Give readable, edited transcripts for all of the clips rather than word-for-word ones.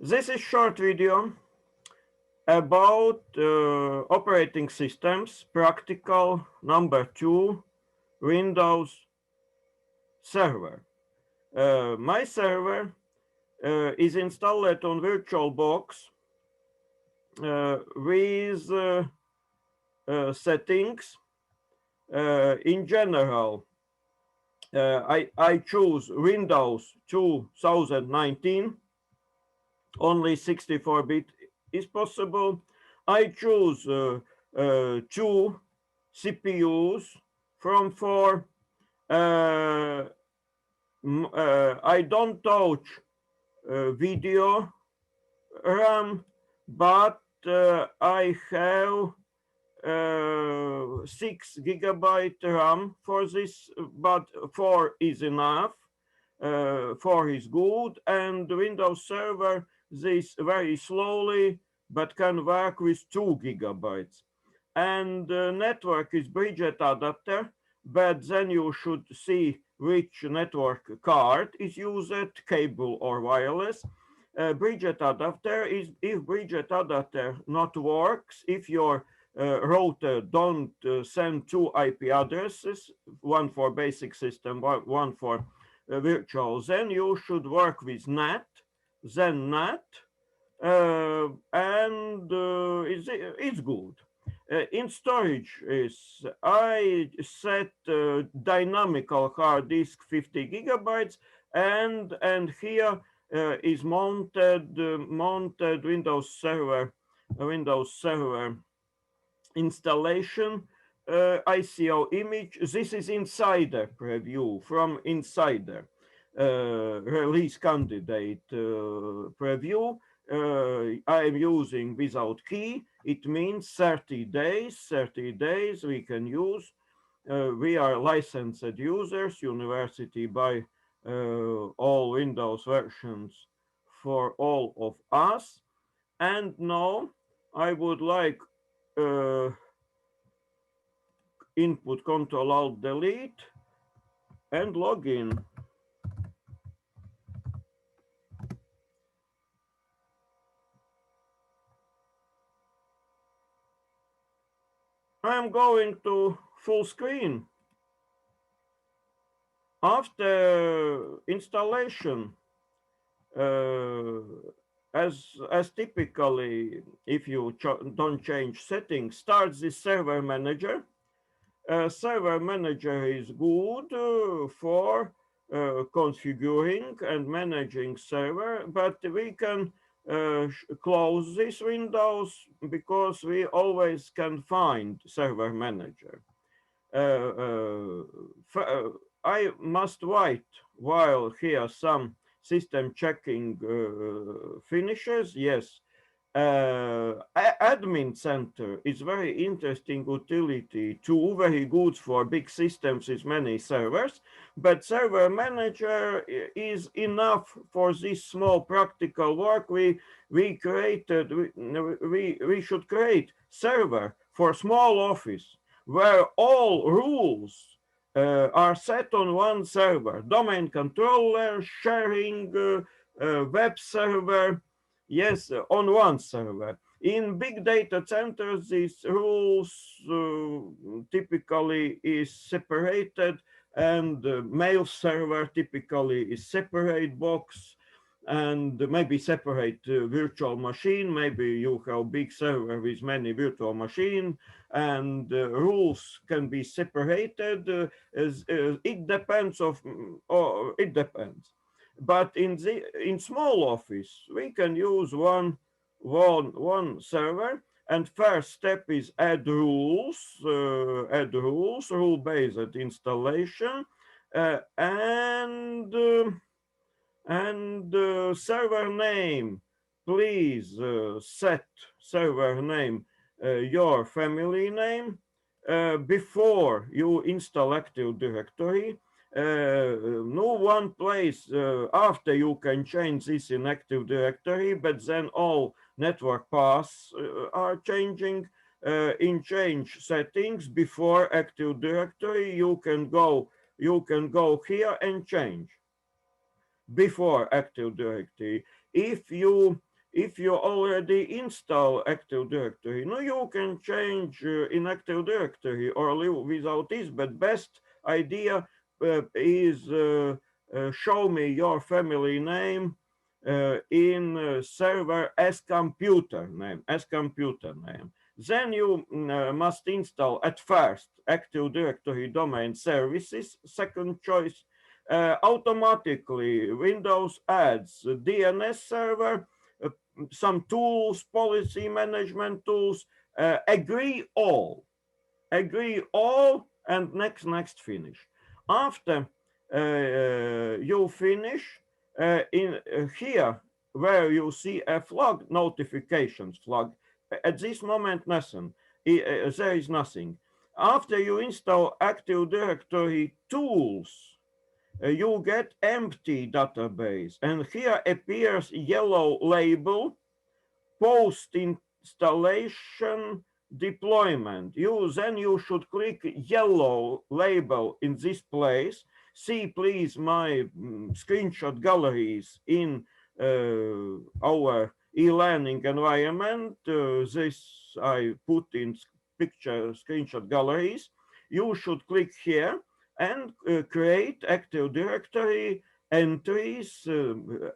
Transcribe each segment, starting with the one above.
This is short video about operating systems, practical number 2, Windows Server. My server is installed on VirtualBox with settings. In general, I choose Windows 2019, only 64-bit is possible. I choose two CPUs from 4. I don't touch video RAM, but I have 6 GB RAM for this, but 4 is enough. 4 is good, and Windows Server this very slowly, but can work with 2 GB. And network is Bridget adapter, but then you should see which network card is used, cable or wireless. Bridget adapter is if Bridget adapter not works, if your router don't send 2 IP addresses, one for basic system, one for virtual, then you should work with NAT, then NAT, and it's good. In storage is I set dynamical hard disk 50 GB, and here is mounted Windows Server installation, ICO image. This is insider preview from insider release candidate preview. I am using without key. It means 30 days. 30 days we can use. We are licensed users, university by all Windows versions for all of us. And now I would like input Control Alt Delete and login. I'm going to full screen. After installation, as typically, if you don't change settings, starts the server manager. Server manager is good for configuring and managing server, but we can close this windows because we always can find server manager. I must wait while here some system checking finishes. Yes, admin center is very interesting utility tool, very good for big systems with many servers, but server manager is enough for this small practical work. We created, we should create server for small office where all rules are set on one server, domain controller, sharing, web server, yes, on one server. In big data centers, these rules typically is separated, and the mail server typically is separate box, and maybe separate virtual machine. Maybe you have big server with many virtual machine, and rules can be separated. It depends of, or it depends. But in small office, we can use one server. And first step is add rules, rule-based installation, and server name. Please set server name your family name before you install Active Directory. No one place after you can change this in Active Directory, but then all network paths are changing. In change settings before Active Directory, you can go here and change before Active Directory. If you if you already install Active Directory, no, you can change in Active Directory or live without this, but best idea is show me your family name in server as computer name, Then you must install at first Active Directory domain services, second choice. Automatically, Windows adds DNS server, uh, some tools, policy management tools, agree all, and next, finish. After you finish, in here where you see a flag, notifications flag, at this moment nothing, there is nothing. After you install Active Directory tools, you get empty database, and here appears yellow label post installation deployment. Then you should click yellow label in this place. See please my screenshot galleries in our e-learning environment. This I put in picture screenshot galleries. You should click here and create Active Directory entries,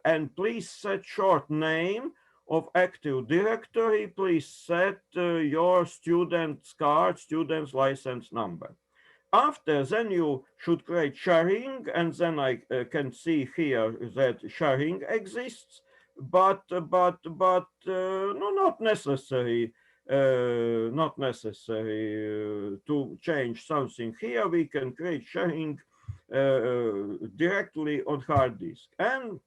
and please set short name of Active Directory. Please set your student's card, student's license number. After, then you should create sharing, and then I can see here that sharing exists, but no, not necessary. Not necessary to change something here. We can create sharing directly on hard disk, and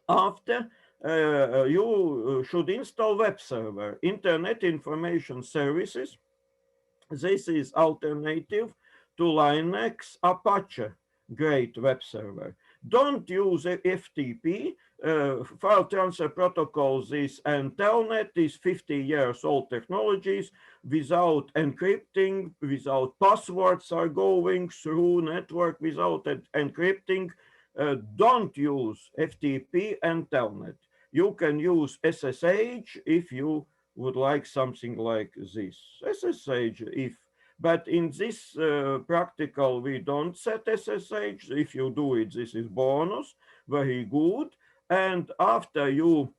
after you should install web server, Internet Information Services. This is alternative to Linux Apache, great web server. Don't use FTP, file transfer protocols is, and Telnet is 50 years old technologies without encrypting, without passwords are going through network without encrypting. Don't use FTP and Telnet. You can use SSH if you would like something like this. SSH if, but in this practical we don't set SSH. If you do it, this is bonus, very good. And after you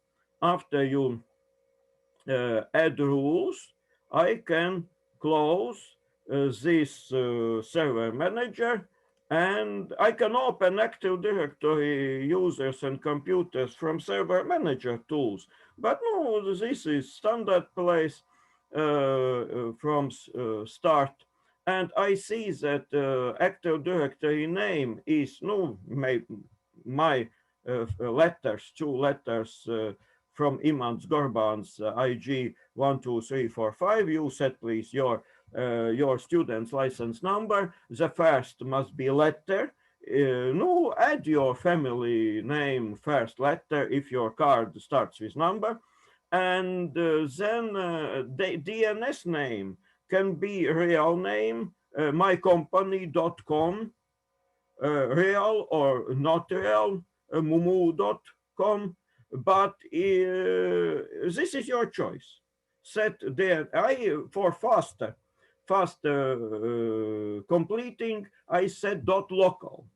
add rules, I can close this server manager, and I can open Active Directory users and computers from server manager tools. But no, this is standard place from start. And I see that Active Directory name is no my letters, two letters from Imants Gorbans IG 12345. You set please your student's license number. The first must be letter. No, add your family name first letter if your card starts with number, and then the DNS name can be real name, mycompany.com, real or not real, mumu.com, but this is your choice. Set there, for faster completing, I said .local.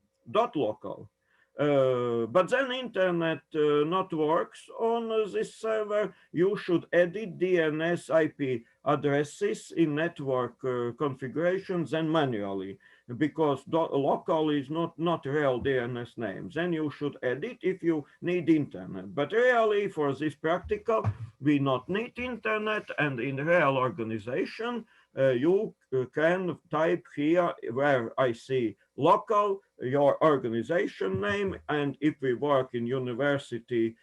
But then internet not works on this server. You should edit DNS IP addresses in network configurations and manually, because local is not real DNS name. Then you should edit if you need internet. But really for this practical, we not need internet, and in real organization, you can type here where I see local, your organization name, and if we work in university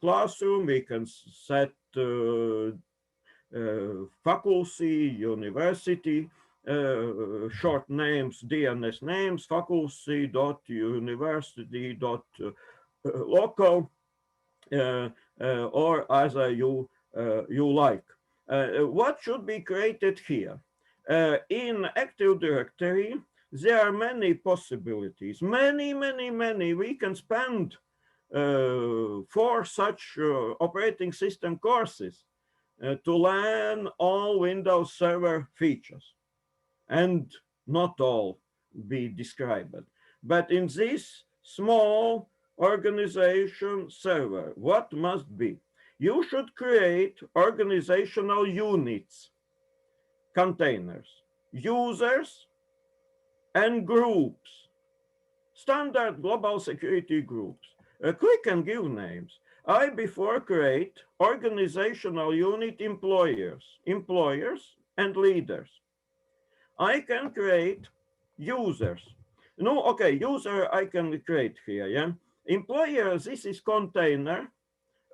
classroom, we can set faculty, university, short names, DNS names, faculty.university.local, or as you like. What should be created here? In Active Directory, there are many possibilities, many. We can spend for such operating system courses to learn all Windows Server features, and not all be described. But in this small organization server, what must be? You should create organizational units, containers, users, and groups, standard global security groups. Click and give names. I before create organizational unit employers and leaders. I can create users. No, okay, user I can create here, yeah. Employer, this is container,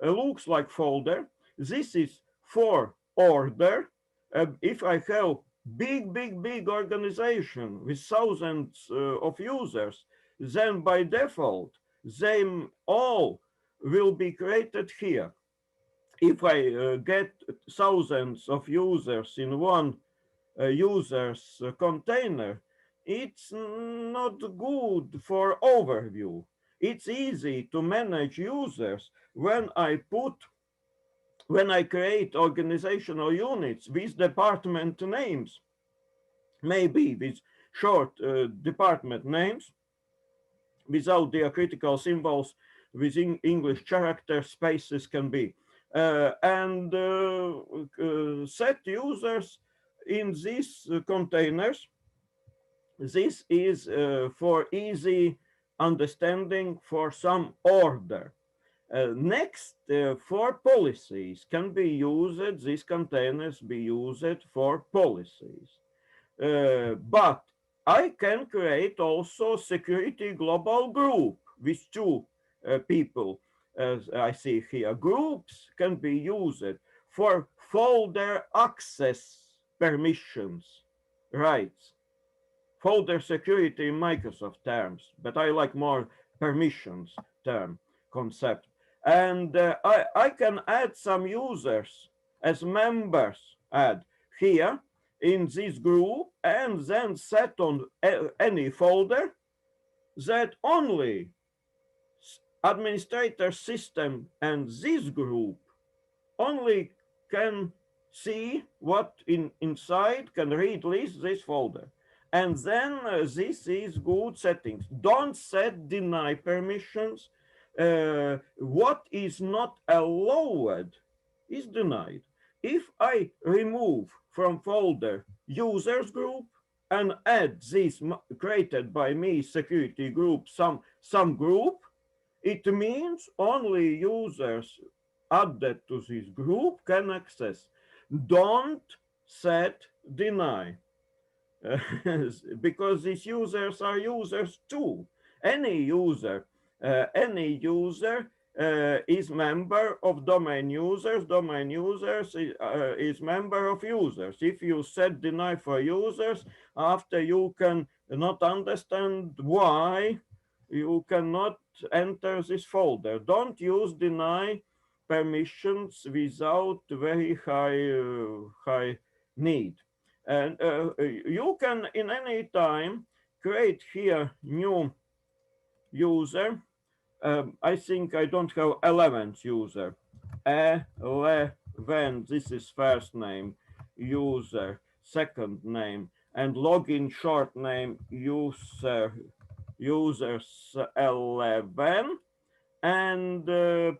looks like folder. This is for order. If I have big organization with thousands of users, then by default, they all will be created here. If I get thousands of users in one user's container, it's not good for overview. It's easy to manage users when I create organizational units with department names, maybe with short department names, without diacritical symbols, within English character spaces can be, and set users in these containers. This is for easy understanding, for some order. Next, for policies can be used, these containers be used for policies. But I can create also security global group with two people, as I see here. Groups can be used for folder access permissions, rights, folder security in Microsoft terms, but I like more permissions term concept. And I can add some users as members, add here in this group, and then set on any folder that only administrator system and this group only can see what inside, can read list this folder. And then this is good settings. Don't set deny permissions. What is not allowed is denied. If I remove from folder users group and add this created by me security group, some group, it means only users added to this group can access. Don't set deny. Because these users are users too. Any user is member of domain users. Domain users is member of users. If you set deny for users, after you can not understand why you cannot enter this folder. Don't use deny permissions without very high need. And you can in any time create here new user. I think I don't have 11th user. 11, this is first name, user, second name, and login short name, users 11, and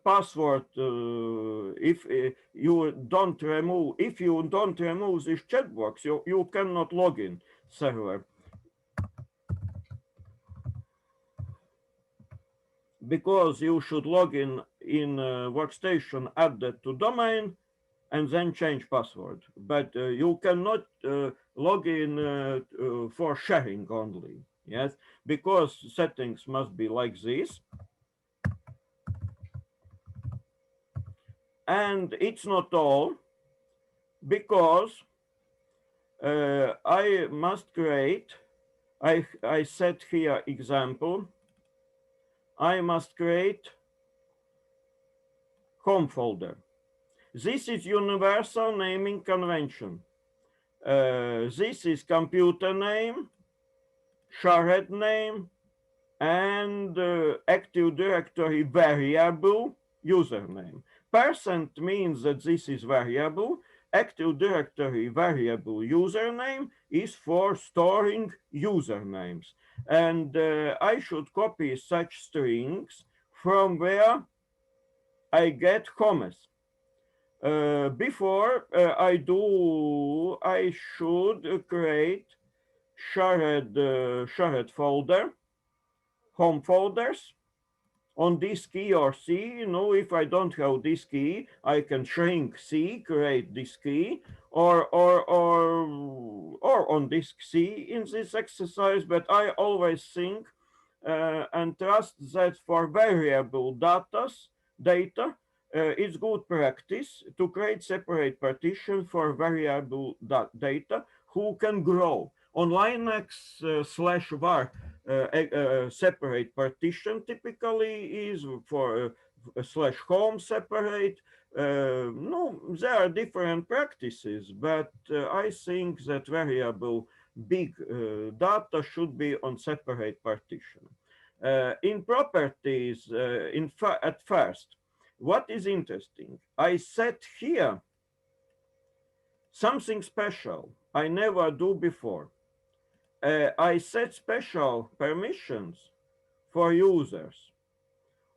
password. If you don't remove this checkbox, you cannot log in server, because you should log in workstation added to domain and then change password. But you cannot log in for sharing only. Yes, because settings must be like this. And it's not all, because I must create, I set here example, I must create home folder. This is universal naming convention. This is computer name, shared name, and Active Directory variable username. Percent means that this is variable. Active Directory variable username is for storing usernames. And I should copy such strings from where I get commas. Before I should create shared folder, home folders on this key or C. You know, if I don't have this key, I can shrink C, create this key, or on disk C in this exercise. But I always think and trust that for variable data, it's good practice to create separate partition for variable data who can grow. On Linux /var, separate partition typically is for /home separate. No, there are different practices, but I think that variable big data should be on separate partition. In properties, at first, what is interesting, I set here something special I never do before. I set special permissions for users.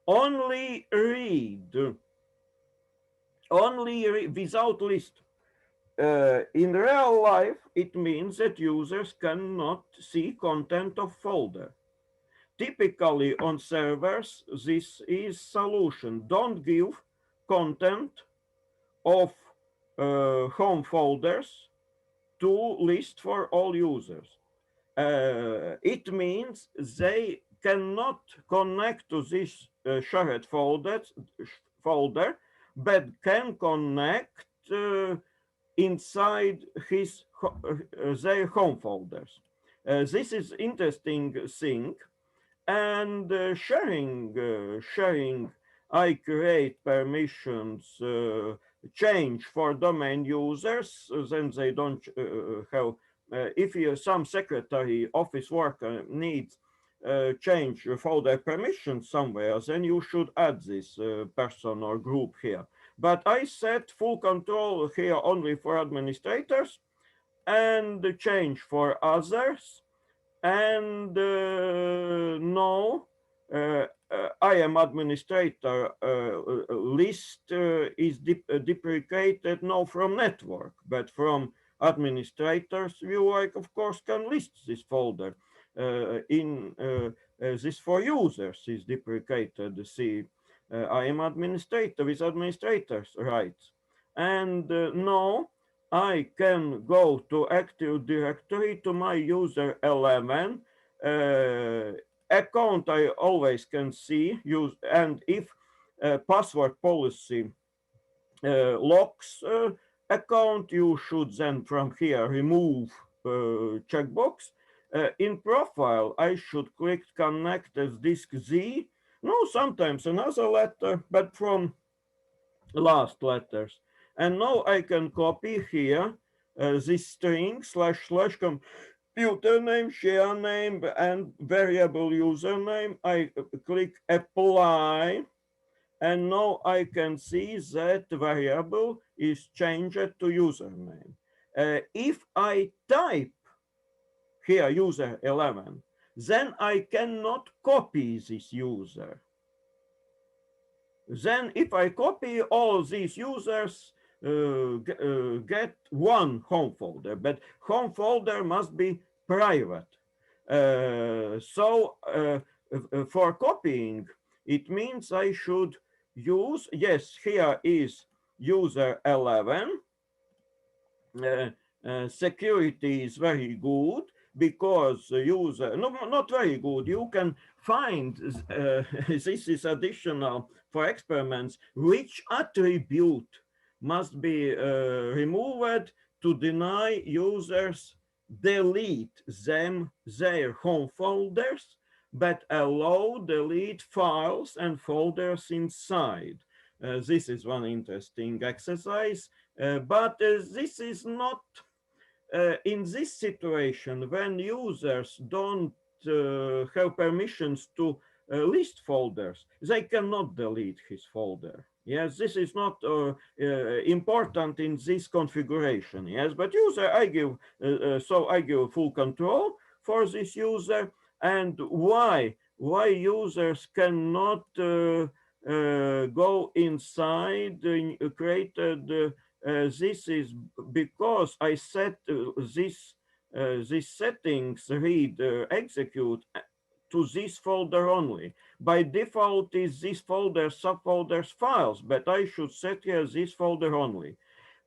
Only read, without list. In real life, it means that users cannot see content of folder. Typically on servers, this is solution. Don't give content of home folders to list for all users. It means they cannot connect to this shared folder, but can connect inside their home folders. This is interesting thing. And sharing, I create permissions change for domain users, then they don't have, if some secretary office worker needs change folder permissions somewhere, then you should add this person or group here. But I set full control here only for administrators and change for others. And no, I am administrator list is deprecated no from network, but from administrators view, I of course can list this folder in this for users is deprecated. See, I am administrator with administrators rights, and no, I can go to Active Directory to my user 11 account. I always can see use, and if password policy locks account, you should then from here remove checkbox. In profile, I should click connect as disk Z. No, sometimes another letter, but from last letters. And now I can copy here this string // computer name, share name, and variable username. I click apply, and now I can see that variable is changed to username. If I type here user 11, then I cannot copy this user. Then if I copy all these users, get one home folder, but home folder must be private. For copying, it means I should use, yes, here is user 11. Security is very good because user, no, not very good. You can find, this is additional for experiments, which attribute must be removed to deny users delete their home folders, but allow delete files and folders inside. This is one interesting exercise, but this is not in this situation when users don't have permissions to list folders, they cannot delete his folder. Yes, this is not important in this configuration. Yes, but user, I give so I give full control for this user. And why users cannot go inside created this is because I set these settings read execute to this folder only. By default is this folder subfolders files, but I should set here this folder only.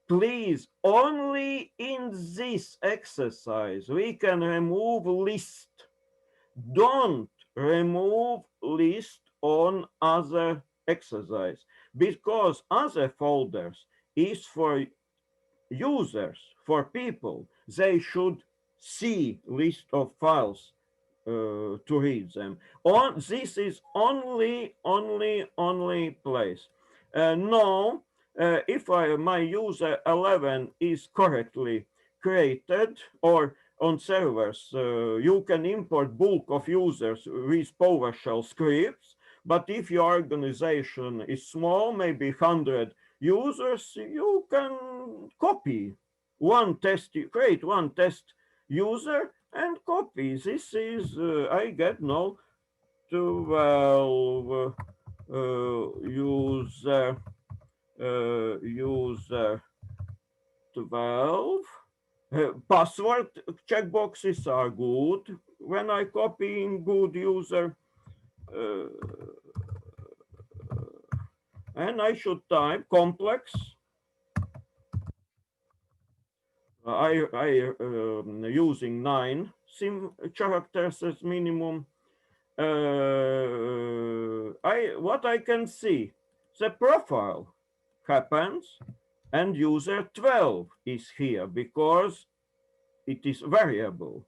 Please, only in this exercise we can remove list. Don't remove list on other exercise, because other folders is for users, for people. They should see list of files to read them. On this is only place. No, if my user 11 is correctly created, or on servers, you can import bulk of users with PowerShell scripts. But if your organization is small, maybe 100 users, you can copy one test, create one test user and copy. This is, I get no 12 user 12. Password checkboxes are good when I copy in good user. And I should type complex. I using 9 characters as minimum. What I can see, the profile happens and user 12 is here because it is variable.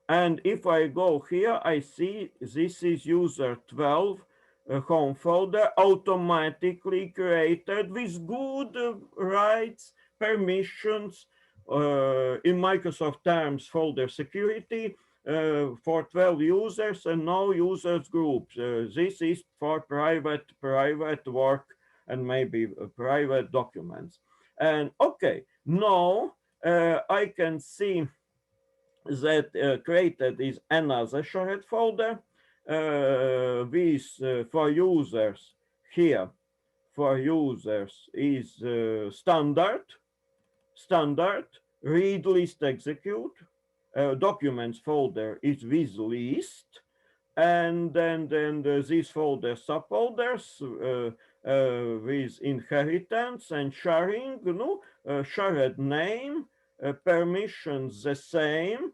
And if I go here, I see this is user 12 home folder automatically created with good rights, permissions, in Microsoft terms, folder security for 12 users and no users groups. This is for private work and maybe private documents. And okay, now I can see that created is another shared folder with for users here. For users is standard read list execute. Documents folder is with list, and then these folder subfolders with inheritance and sharing, shared name, permissions the same.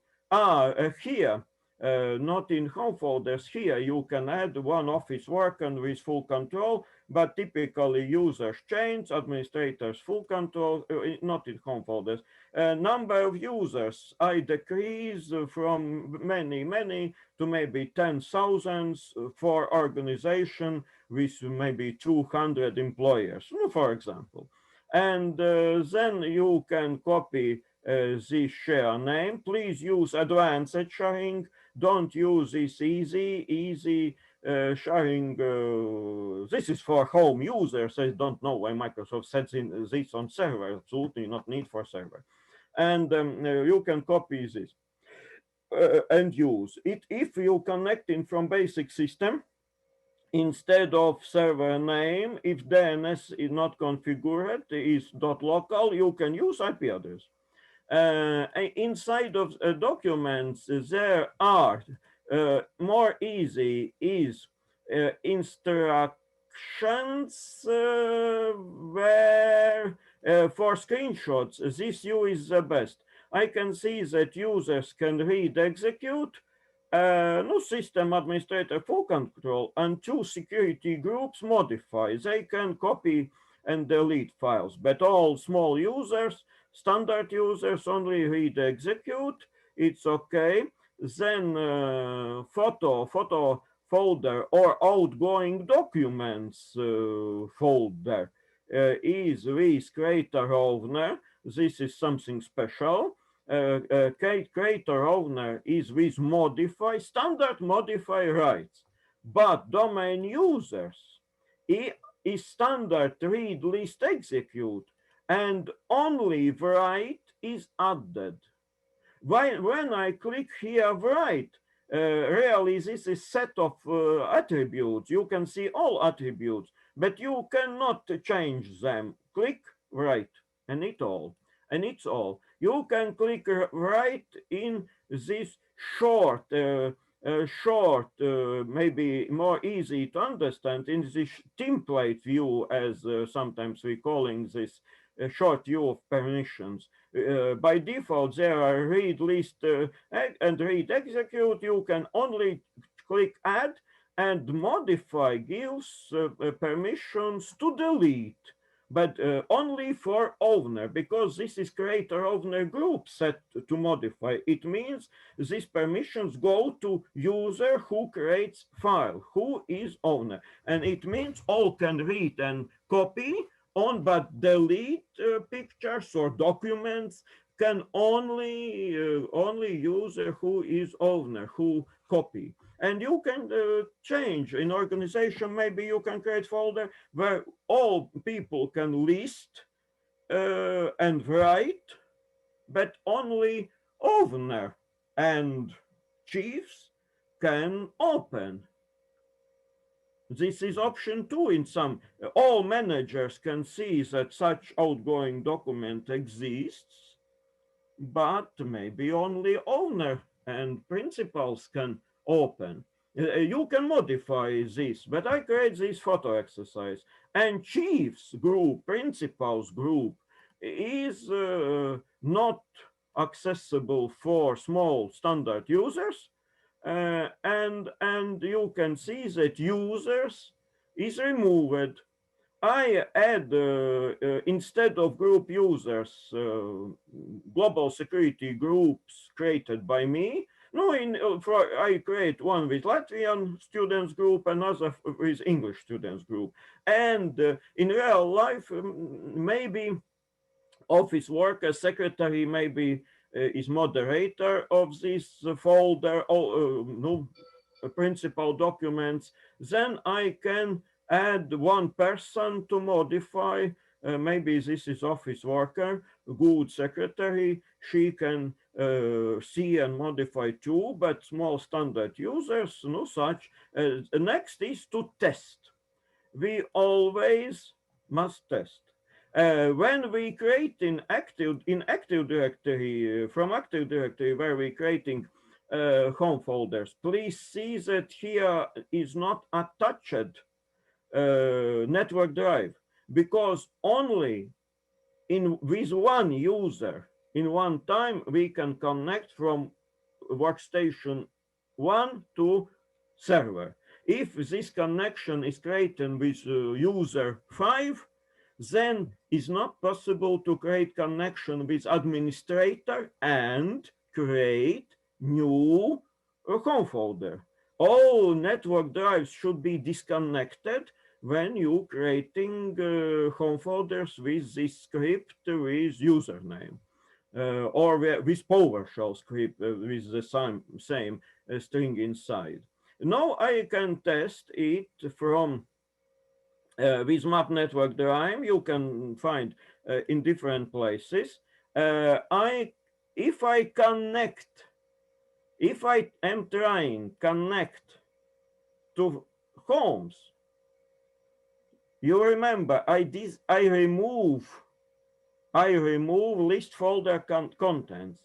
Here, not in home folders. Here you can add one office work and with full control, but typically users change, administrators full control, not in home folders. Number of users, I decrease from many to maybe 10,000 for organization with maybe 200 employers, for example. And then you can copy this share name. Please use advanced sharing. Don't use this easy sharing. This is for home users. I don't know why Microsoft sets in this on server. Absolutely not need for server. And you can copy this and use it. If you connecting from basic system, instead of server name, if DNS is not configured, is .local, you can use IP address. Inside of documents, there are more easy is instructions where for screenshots, this view is the best. I can see that users can read, execute, no system administrator full control, and 2 security groups modify. They can copy and delete files, but all small users, standard users only read, execute. It's okay. Then photo folder or outgoing documents folder is with creator owner. This is something special. creator owner is with modify, standard modify rights, but domain users is standard read list execute, and only write is added. When I click here write, really this is set of attributes. You can see all attributes, but you cannot change them. Click write, and it's all. You can click write in this short, maybe more easy to understand in this template view, as sometimes we calling this short view of permissions. By default, there are read list and read execute. You can only click add, and modify gives permissions to delete, but only for owner, because this is creator owner group set to modify. It means these permissions go to user who creates file, who is owner, and it means all can read and copy on, but delete pictures or documents can only user who is owner, who copy. And you can change in organization. Maybe you can create folder where all people can list and write, but only owner and chiefs can open. This is option 2 in some. All managers can see that such outgoing document exists, but maybe only owner and principals can open. You can modify this, but I create this photo exercise. And chiefs group, principals group is not accessible for small standard users. And you can see that users is removed. I add instead of group users, global security groups created by me. No, I create one with Latvian students group, another with English students group, and in real life, maybe office worker, secretary, maybe is moderator of this folder, or no, principal documents. Then I can add one person to modify. Maybe this is office worker, good secretary. She can see and modify too, but small standard users, no such. Next is to test. We always must test. When we create in active directory, from active directory where we creating home folders, please see that here is not attached network drive, because only with one user in one time we can connect from workstation 1 to server. If this connection is created with user 5, then it's not possible to create connection with administrator and create new home folder. All network drives should be disconnected when you creating home folders with this script with username. Or with PowerShell script with the same string inside. Now I can test it from with map network drive. You can find in different places. If I am trying connect to homes, you remember I remove list folder contents,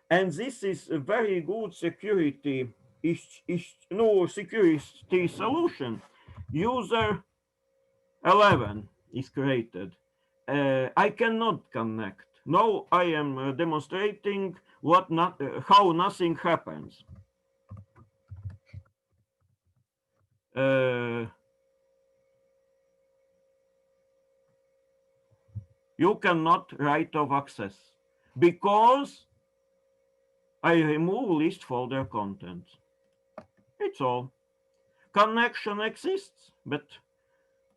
and this is a very good security security solution. User 11 is created. I cannot connect. Now I am demonstrating how nothing happens. You cannot right of access because I remove list folder contents. It's all. Connection exists, but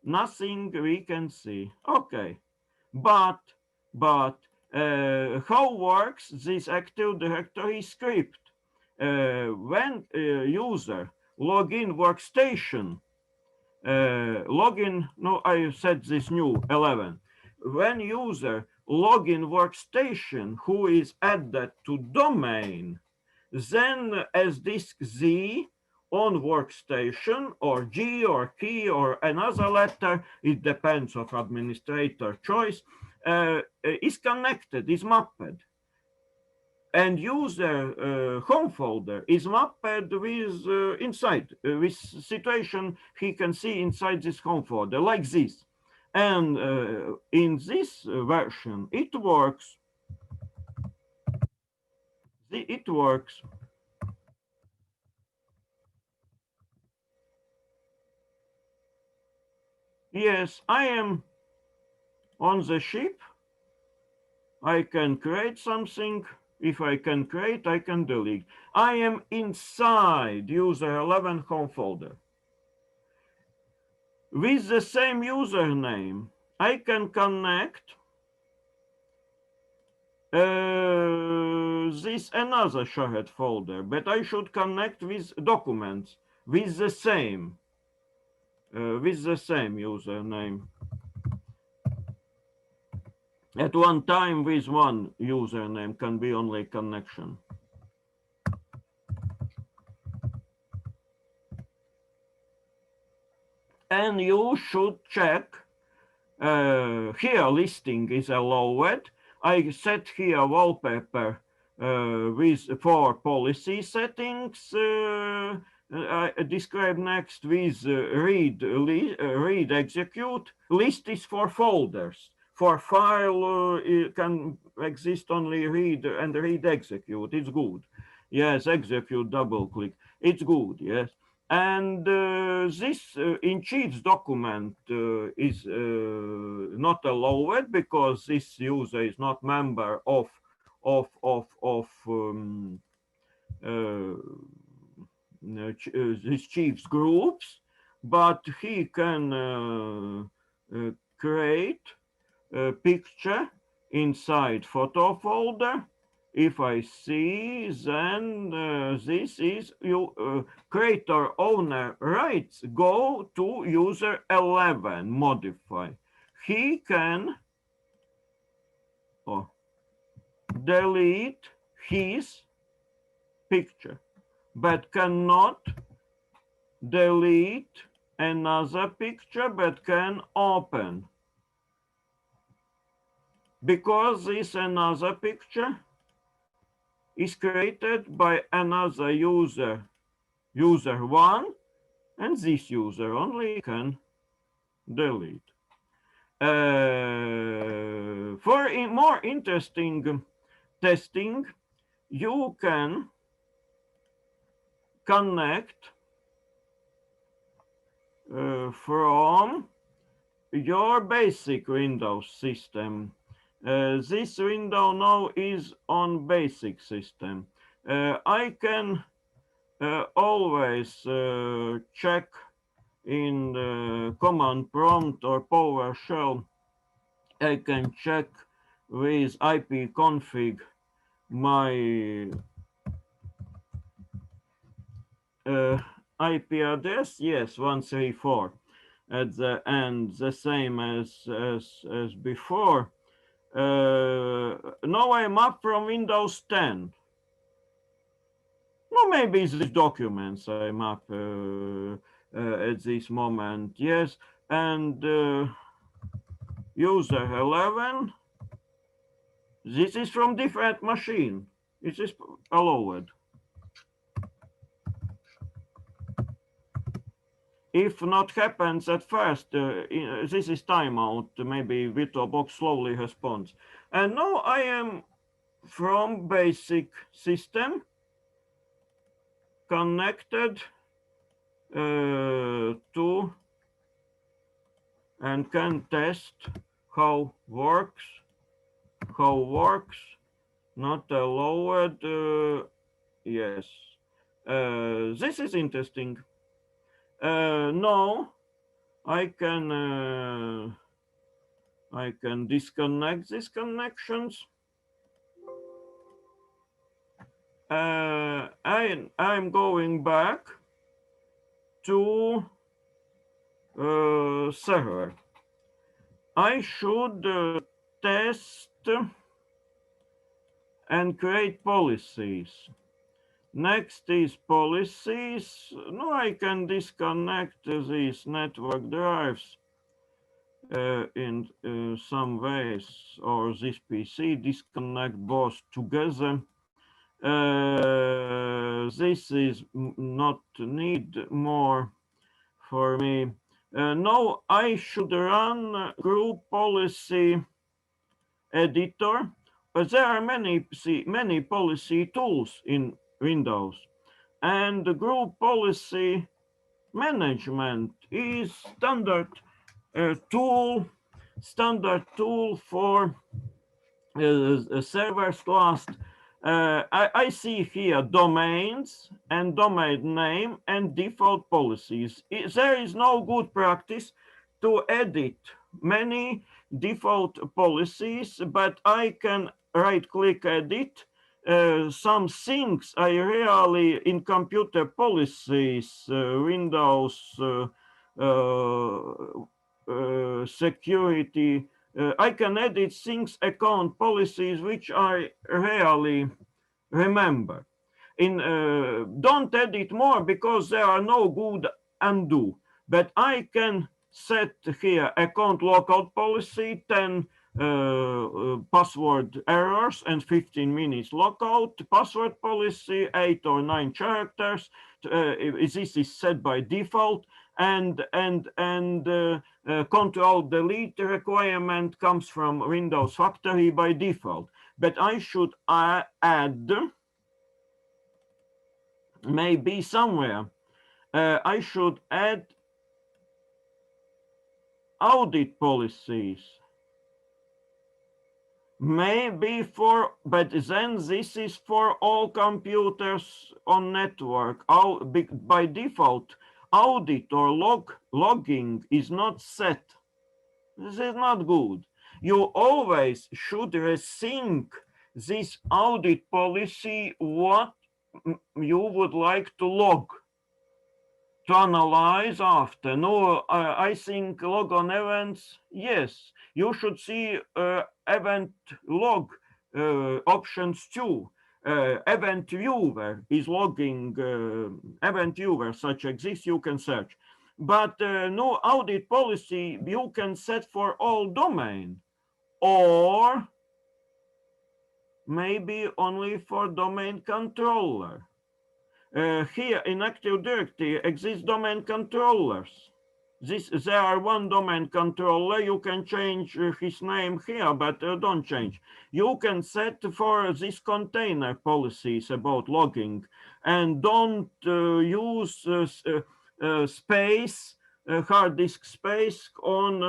nothing we can see. Okay, but How works this Active Directory script? When user login workstation, login, no, I set this new 11. When user login workstation who is added to domain, then as disk Z on workstation or G or key or another letter, it depends of administrator choice, is connected, is mapped. And user home folder is mapped with inside, with situation he can see inside this home folder like this. And in this version, it works. It works. Yes, I am on the ship. I can create something. If I can create, I can delete. I am inside user 11 home folder. With the same username, I can connect this another shared folder, but I should connect with documents with the same username. At one time, with one username can be only connection. And you should check here listing is allowed. I set here wallpaper with 4 policy settings. I describe next with read execute. List is for folders. For file it can exist only read and read execute. It's good. Yes, execute double click. It's good. Yes. And this in Chief's document is not allowed because this user is not member of these Chief's groups, but he can create a picture inside photo folder. If I see, then this is creator owner rights go to user 11 modify. He can delete his picture, but cannot delete another picture, but can open. Because this another picture is created by another user 1, and this user only can delete. For more interesting testing, you can connect from your basic Windows system. This window now is on basic system. I can always check in the command prompt or PowerShell. I can check with ipconfig my IP address. Yes, 134 at the end, the same as before. Now I'm up from Windows 10. No, maybe it's these documents I'm up at this moment. Yes, and user 11. This is from different machine. It is allowed. If not happens at first, this is timeout. Maybe VirtualBox slowly responds. And now I am from basic system connected to and can test how works. Not allowed. Yes. This is interesting. No, I can disconnect these connections. I'm going back to server. I should test and create policies. Next is policies. No, I can disconnect these network drives in some ways, or this PC, disconnect both together. This is not need more for me. Now I should run group policy editor. There are many policy tools in Windows, and the group policy management is tool standard tool for servers class. I see here domains and domain name and default policies. There is no good practice to edit many default policies, but I can right click edit. Some things I really in computer policies, Windows security, I can edit things account policies which I rarely remember. Don't edit more because there are no good undo, but I can set here account lockout policy 10 password errors and 15 minutes lockout, password policy 8 or 9 characters. This is set by default, and control delete requirement comes from Windows Factory by default. But I should add maybe somewhere. I should add audit policies. Maybe but then this is for all computers on network. By default, audit or logging is not set. This is not good. You always should resync this audit policy, what you would like to log, to analyze after. No, I think log on events, yes. You should see event log options too. Event viewer is logging event viewer such as this, you can search. But no audit policy you can set for all domain, or maybe only for domain controller. Here in Active Directory exist domain controllers. There are one domain controller. You can change his name here, but don't change. You can set for this container policies about logging, and don't use space, hard disk space on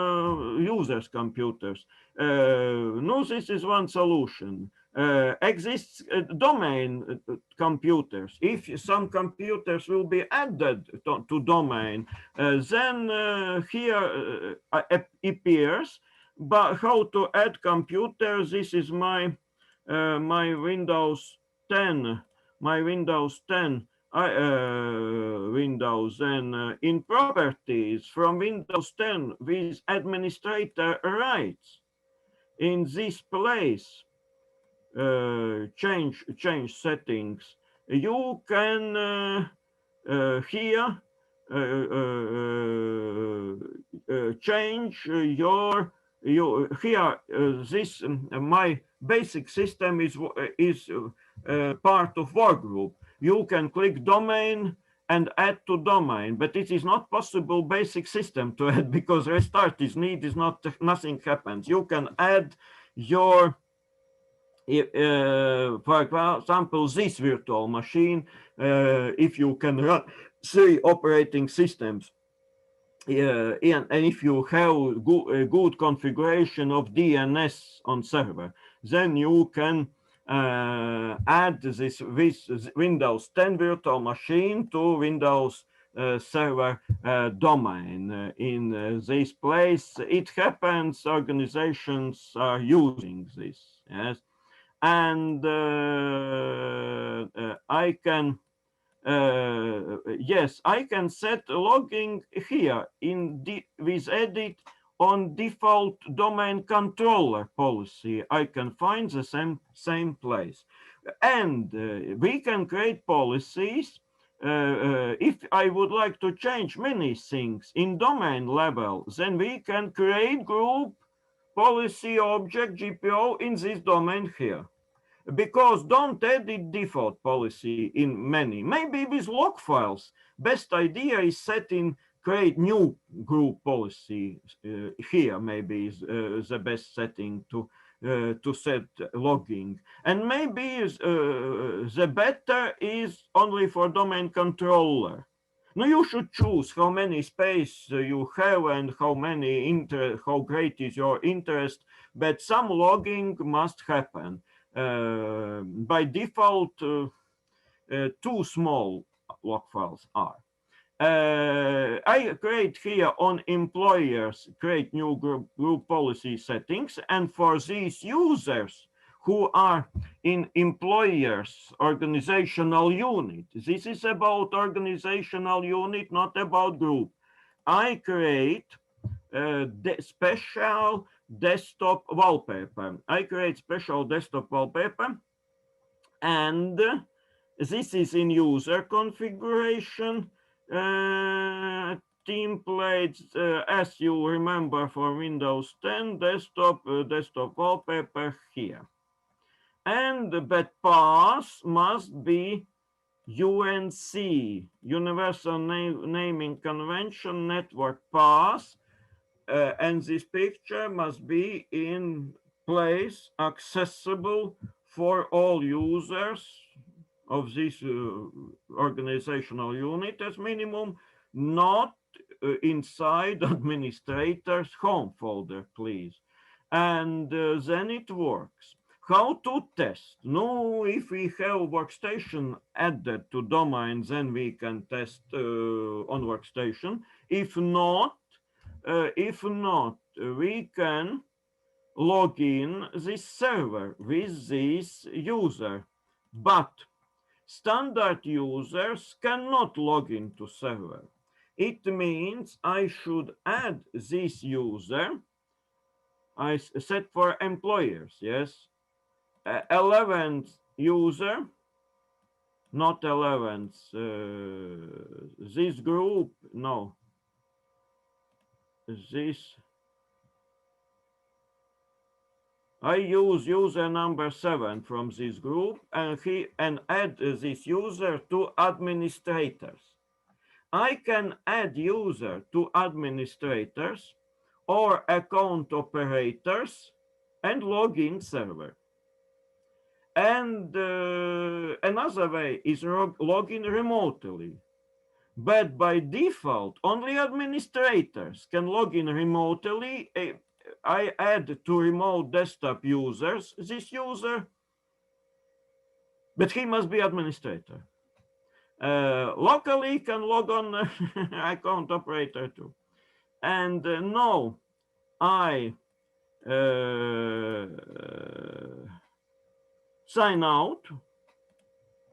users' computers. No, this is one solution. Exists domain computers. If some computers will be added to domain, then here appears. But how to add computers? This is my my Windows 10, my Windows 10. Windows, and in properties from Windows 10 with administrator rights, in this place, change settings, you can here change your here this my basic system is part of workgroup. You can click domain and add to domain, but it is not possible basic system to add because restart is need is not, nothing happens. You can add your for example, this virtual machine, if you can run 3 operating systems, and if you have good configuration of DNS on server, then you can add this with Windows 10 virtual machine to Windows server domain. In this place, it happens, organizations are using this, yes. and I can yes, I can set logging here with edit on default domain controller policy. I can find the same place, and we can create policies. If I would like to change many things in domain level, then we can create group policy object GPO in this domain here, because don't edit default policy in many. Maybe with log files, best idea is setting create new group policy here. Maybe is the best setting to set logging, and maybe the better is only for domain controller. Now you should choose how many space you have and how great is your interest, but some logging must happen. By default, too small log files are. I create here on employers, create new group policy settings, and for these users who are in employers organizational unit, this is about organizational unit, not about group. I create the special desktop wallpaper. I create special desktop wallpaper, and this is in user configuration. Templates, as you remember for Windows 10, desktop wallpaper here. And but path must be UNC, Universal Naming Convention Network path, and this picture must be in place accessible for all users of this organizational unit as minimum, not inside administrator's home folder, please. And then it works. How to test? No, if we have workstation added to domain, then we can test on workstation. If not, we can log in this server with this user, but standard users cannot log into server. It means I should add this user. I set for employers, yes. 11th user, not 11th, this group, no. This, I use user number 7 from this group and add this user to administrators. I can add user to administrators or account operators and login server. And another way is login remotely. But by default, only administrators can log in remotely. I add to remote desktop users this user, but he must be administrator. Locally can log on account operator too. And no, I sign out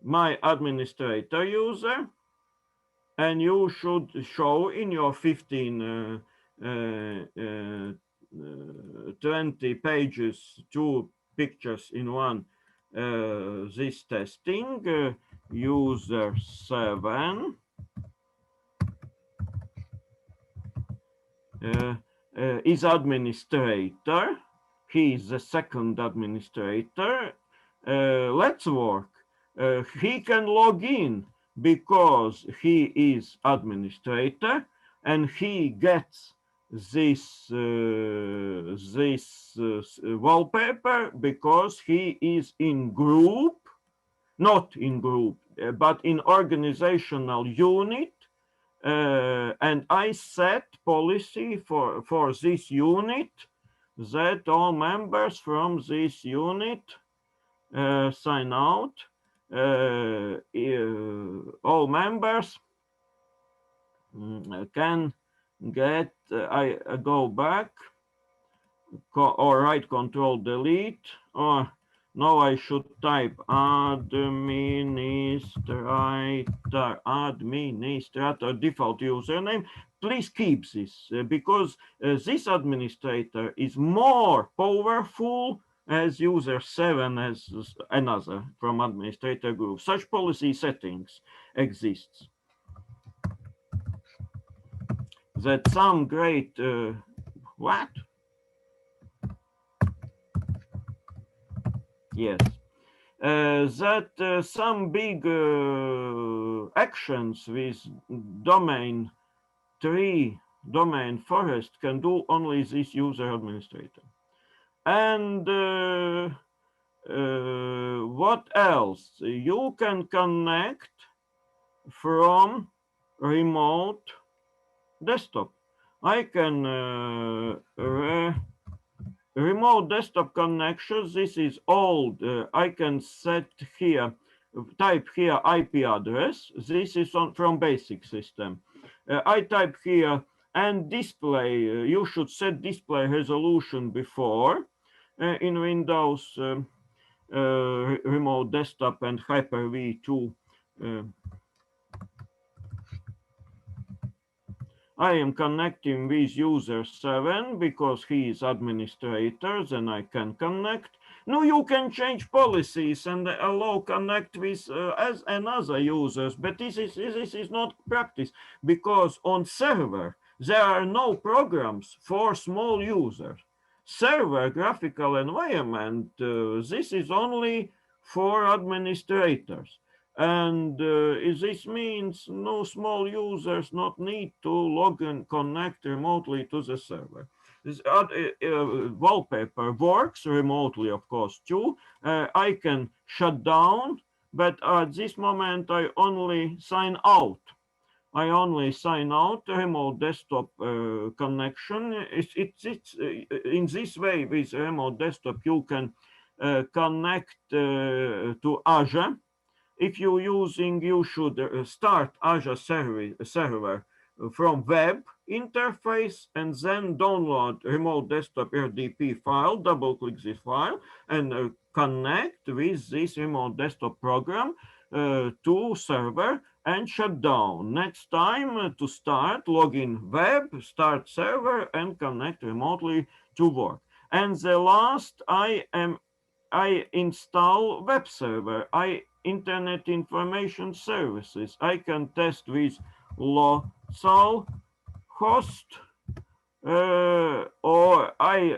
my administrator user, and you should show in your 20 pages, 2 pictures in one, this testing, user 7, is administrator. He is the second administrator. Let's work. He can log in because he is administrator, and he gets this wallpaper because he is in group, not in group, but in organizational unit. And I set policy for this unit that all members from this unit sign out. All members can get, I go back or right control delete, or Now I should type administrator default username. Please keep this because this administrator is more powerful as user 7 as another from administrator group. Such policy settings exists. That some great what? Yes. That some big actions with domain tree, domain forest can do only this user administrator. And what else? You can connect from remote desktop. I can remote desktop connections. This is old. I can set here, type here IP address. This is on from basic system. I type here and display. You should set display resolution before in Windows remote desktop and Hyper-V 2. I am connecting with user 7 because he is administrator, then I can connect. No, you can change policies and allow connect with as another users, but this is not practice because on server there are no programs for small users. Server graphical environment, this is only for administrators. And this means no small users not need to log and connect remotely to the server. This wallpaper works remotely, of course, too. I can shut down, but at this moment I only sign out. I only sign out remote desktop connection. It's in this way with remote desktop you can connect to Azure. If you're using, you should start Azure server from web interface and then download remote desktop RDP file, double click this file and connect with this remote desktop program to server and shut down. Next time to start, log in web, start server and connect remotely to work. And the last, I install web server. Internet information services. I can test with local host or I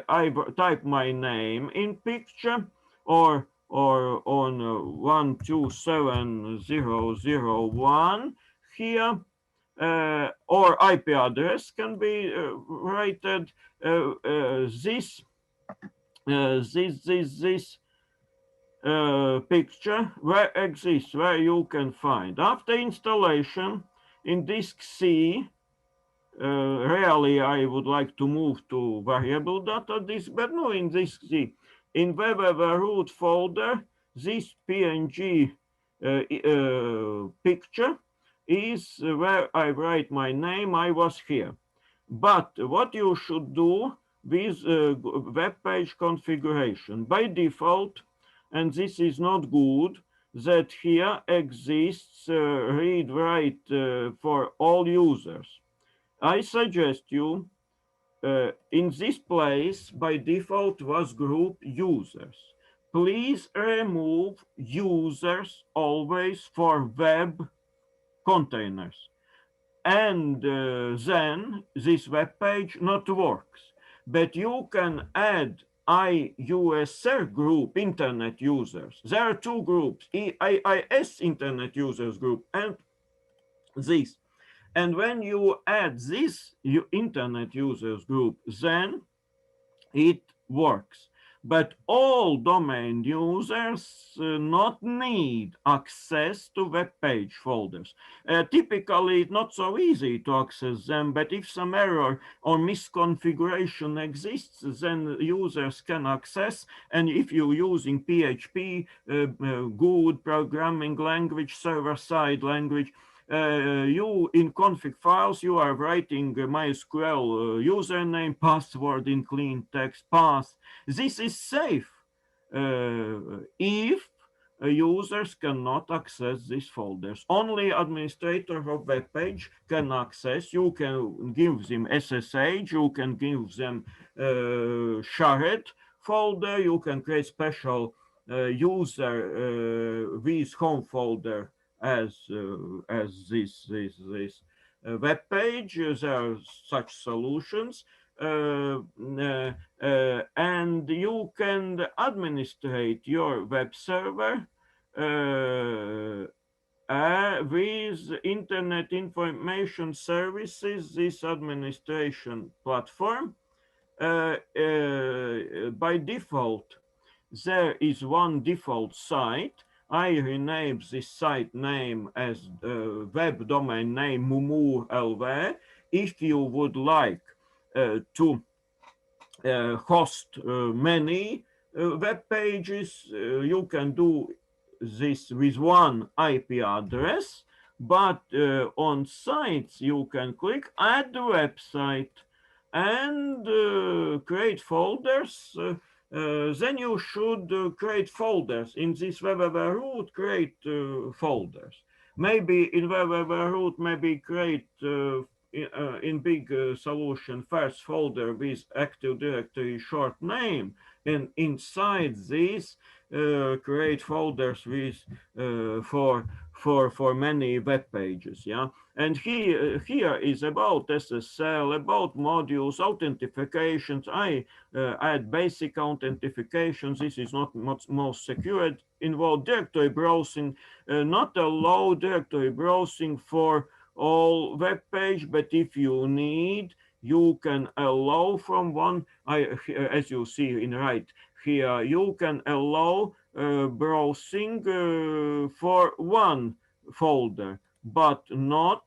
type my name in picture or on 127.0.0.1 here or IP address can be rated this picture where exists, where you can find. After installation in disk C, really I would like to move to variable data disk, but no, in disk C. In www root folder, this PNG picture is where I write my name, I was here. But what you should do with web page configuration, by default, and this is not good, that here exists read write for all users. I suggest you in this place by default was group users. Please remove users always for web containers. And then this web page not works. But you can add IUSR group internet users. There are two groups, EIIS internet users group and this. And when you add this internet users group, then it works. But all domain users not need access to web page folders. Typically, it's not so easy to access them, but if some error or misconfiguration exists, then users can access. And if you're using PHP, good programming language, server-side language, you in config files, you are writing MySQL username, password in clean text path. This is safe. if users cannot access these folders. Only administrator of web page can access. You can give them SSH, you can give them shared folder, you can create special user with home folder as this web page. There are such solutions. And you can administrate your web server with Internet Information Services, this administration platform. By default, there is one default site. I renamed this site name as web domain name mumu.lv. If you would like to host many web pages, you can do this with one IP address, but on sites you can click add the website and create folders. Then you should create folders in this www root, create folders. Maybe in www root, maybe create in big solution first folder with Active Directory short name, and inside this create folders with for many web pages. Yeah, and here is about SSL, about modules, authentications. I add basic authentications. This is not much most secured. Involve directory browsing, not allow directory browsing for all web page, but if you need, you can allow from one. As you see in right here, you can allow browsing for one folder, but not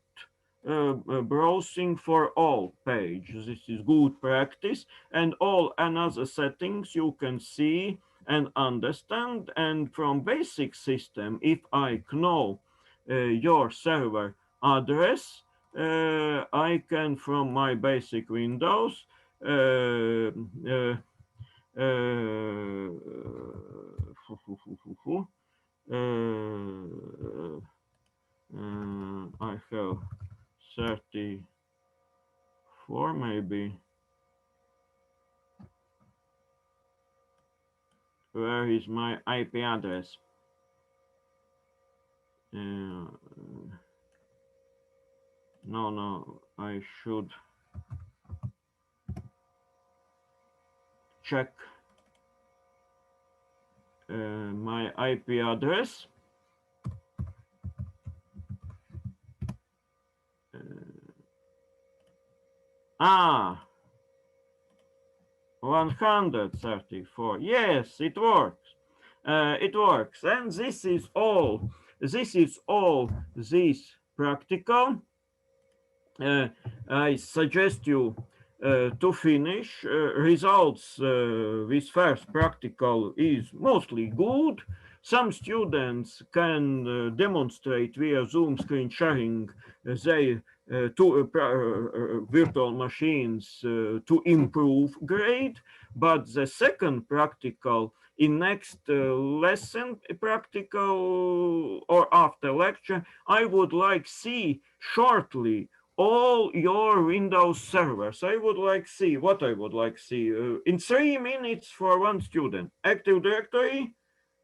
browsing for all pages. This is good practice, and all another settings you can see and understand. And from basic system, if I know your server address, I can from my basic Windows uh, uh, I have 34 maybe. Where is my IP address? No, I should check my IP address. 134. Yes, it works. It works, and this is all. This is all. This practical. I suggest you to finish. Results with first practical is mostly good. Some students can demonstrate via Zoom screen sharing their two virtual machines to improve grade, but the second practical in next lesson practical or after lecture, I would like see shortly all your Windows servers. I would like see what I would like see in 3 minutes for one student. Active Directory,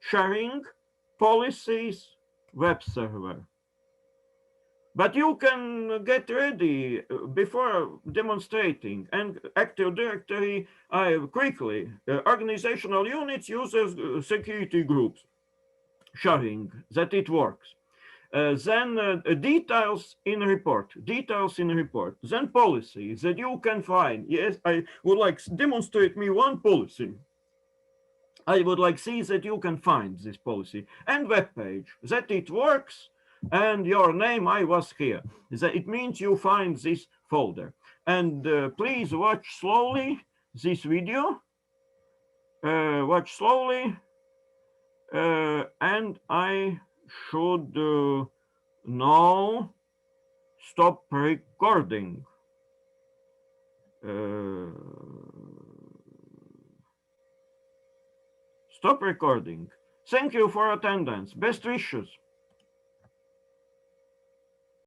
sharing, policies, web server. But you can get ready before demonstrating. And Active Directory, quickly, organizational units, users, security groups, sharing, that it works. Then details in report, then policy that you can find. Yes, I would like demonstrate me one policy. I would like see that you can find this policy and web page, that it works, and your name, I was here. That it means you find this folder. And please watch slowly this video, watch slowly, and I should now stop recording. Stop recording. Thank you for attendance. Best wishes.